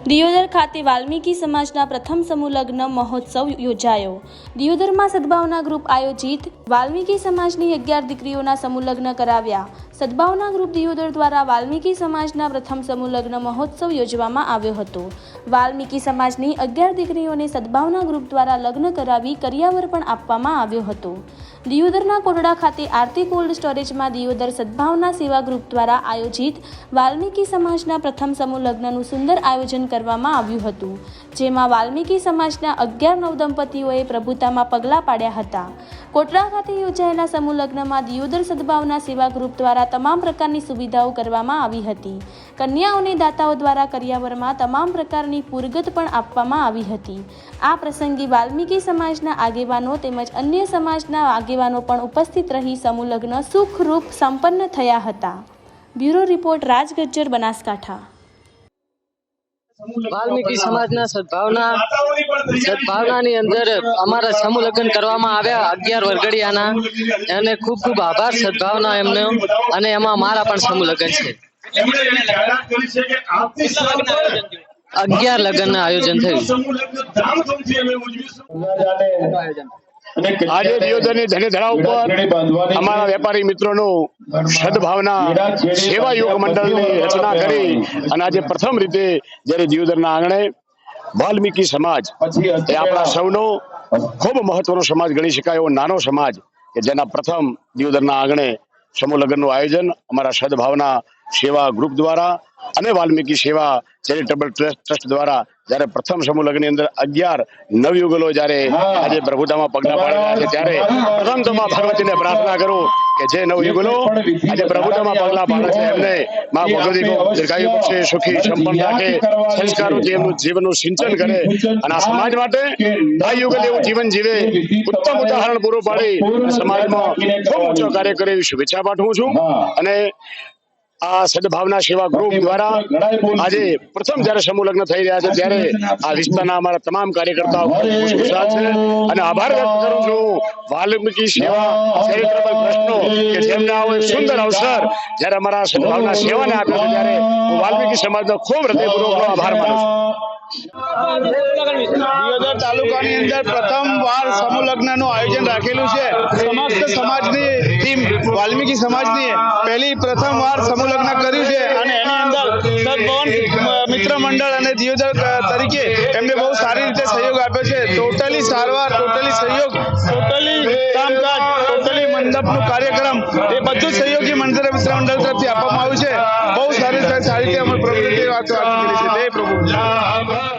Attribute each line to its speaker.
Speaker 1: દિયોદર ખાતે વાલ્મીકી સમાજના પ્રથમ સમૂહ લગ્ન મહોત્સવ યોજાયો। દિયોદરમાં સદભાવના ગ્રુપ આયોજિત વાલ્મીકી સમાજની 11 દીકરીઓના સમૂહ લગ્ન કરાવ્યા। સદભાવના ગ્રુપ દિયોદર દ્વારા વાલ્મીકી સમાજના પ્રથમ સમૂહ લગ્ન મહોત્સવ યોજવામાં આવ્યો હતો। વાલ્મીકી સમાજની 11 દીકરીઓને સદભાવના ગ્રુપ દ્વારા લગ્ન કરાવી કરિયાવર પણ આપવામાં આવ્યો હતો। દિયોદરના કોટડા ખાતે આરતી કોલ્ડ સ્ટોરેજમાં દિયોદર સદભાવના સેવા ગ્રુપ દ્વારા આયોજિત વાલ્મીકી સમાજના પ્રથમ સમૂહ લગ્નનું સુંદર આયોજન કરવામાં આવ્યું હતું, જેમાં વાલ્મીકી સમાજના 11 નવદંપતીઓએ પ્રભુતામાં પગલાં પાડ્યા હતા। કોટડા ખાતે યોજાયેલા સમૂહ લગ્નમાં દિયોદર સદભાવના સેવા ગ્રુપ દ્વારા તમામ પ્રકારની સુવિધાઓ કરવામાં આવી હતી। કન્યાઓને દાતાઓ દ્વારા કરિયાવરમાં તમામ પ્રકારની પૂરગત પણ આપવામાં આવી હતી। આ પ્રસંગે વાલ્મીકી સમાજના આગેવાનો તેમજ અન્ય સમાજના આગેવાનો પણ ઉપસ્થિત રહી સમૂહ લગ્ન સુખરૂપ સંપન્ન થયા હતા। બ્યુરો રિપોર્ટ રાજ ગજ્જર, બનાસકાંઠા।
Speaker 2: वाल्मीकि समाजना सद्भावनानी अंदर अमारा समूह लग्न करवामां आव्या 11 वर्गड़ियाना अने खूब खूब आभार सद्भावना एमनो अने एमां मारा पण समूह लग्न छे। 11 लग्न आयोजन थयुं।
Speaker 3: आज दियोदरनी धनेधरा पर अमारा व्यापारी मित्रों सद्भावना सेवा योग मंडल ने रचना करी अने आज प्रथम रीते जયારે दियोदरना आंगणे वाल्मीकि समाज ए आपणा सौनो खूब महत्वनो समाज गणी शकाय एवो नानो समाज के जेना प्रथम दियोदरना आंगणे समूह लग्नનું आयोजन अमारा सद्भावना सेवा ग्रुप द्वारा અને વાલ્મીકી સેવા ચેરિટેબલ ટ્રસ્ટ દ્વારા જ્યારે પ્રથમ સમૂહ લગ્નની અંદર 11 નવયુગલો જ્યારે આજે પ્રભુતામાં પગલા પાડી રહ્યા છે ત્યારે પ્રથમ તો માં ભગવતીને પ્રાર્થના કરું કે જે નવયુગલો આજે પ્રભુતામાં પગલા પાડે છે એમને માં ભગવતી દીર્ઘાયુ બક્ષે, સુખી સંપન્ન રાખે, સંસ્કારોથી એમનું જીવનનું સિંચન કરે અને આ સમાજ માટે આ યુગલ એવું જીવન જીવે, ઉત્તમ ઉદાહરણ પૂરું પાડી સમાજમાં ખૂબ ઊંચો કાર્ય કરે એવી શુભેચ્છા પાઠવું છું। અને આ સદભાવના સેવા ગ્રુપ દ્વારા આજે પ્રથમ જ્યારે સમૂહ લગ્ન થઈ રહ્યા છે ત્યારે આ વિસ્તારના અમારા તમામ કાર્યકર્તાઓ ખુશખુશાલ છે અને આભાર વ્યક્ત કરું છું વાલ્મીકી સેવા ચેરિટેબલ ટ્રસ્ટનો કે જેમને આવો એક સુંદર અવસર જ્યારે અમારા સદભાવના સેવાને આપ્યો છે ત્યારે હું વાલ્મીકી સમાજનો ખૂબ હૃદયપૂર્વકનો આભાર માનું છું।
Speaker 4: દિયોદર તાલુકાની અંદર પ્રથમવાર સમૂહ લગ્નનું આયોજન રાખેલું છે। સમસ્ત સમાજની ટીમ વાલ્મીકી સમાજની પ્રથમવાર સમૂહ લગ્ન કર્યું છે અને એની અંદર સદભવન મિત્ર મંડળ અને દિયોદર તરીકે એમને બહુ સારી રીતે સહયોગ આપ્યો છે। ટોટલી સારવાર, ટોટલી સહયોગ, ટોટલી કામકાજ, ટોટલી મંડપનું કાર્યક્રમ એ બધું સહયોગી મિત્ર મંડળ તરફથી આપવામાં આવ્યું છે। બહુ સારી રીતે અમે પ્રવૃત્તિ વાત કરી છે। જય પ્રભુ।